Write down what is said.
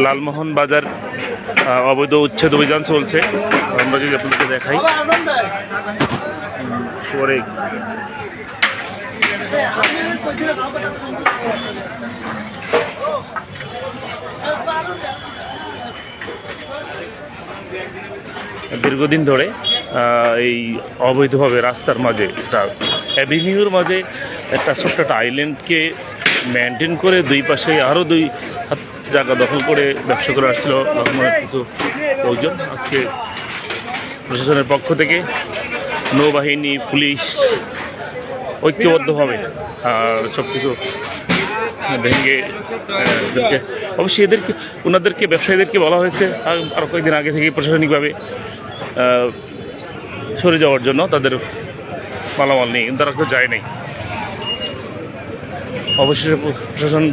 লালমোহন বাজার অবৈধ উচ্ছেদ অভিযান চলছে। আমরা যদি আপনাদেরকে দেখাই পরে দীর্ঘদিন ধরে এই অবৈধভাবে রাস্তার মাঝে একটা অ্যাভিনিউর মাঝে একটা ছোট্ট একটা আইল্যান্ডকে মেনটেন করে দুই পাশে আরও দুই হাত জায়গা দখল করে ব্যবসা করে আসছিল রহমানের কিছু লোকজন। আজকে প্রশাসনের পক্ষ থেকে নৌবাহিনী, পুলিশ ঐক্যবদ্ধভাবে সব কিছু ভেঙে অবশ্যই ওনাদেরকে ব্যবসায়ীদেরকে বলা হয়েছে আরও কয়েকদিন আগে থেকে প্রশাসনিকভাবে সরে যাওয়ার জন্য তাদের মালামাল নেই, কিন্তু তারা কেউ যায় নাই। অবশেষে প্রশাসন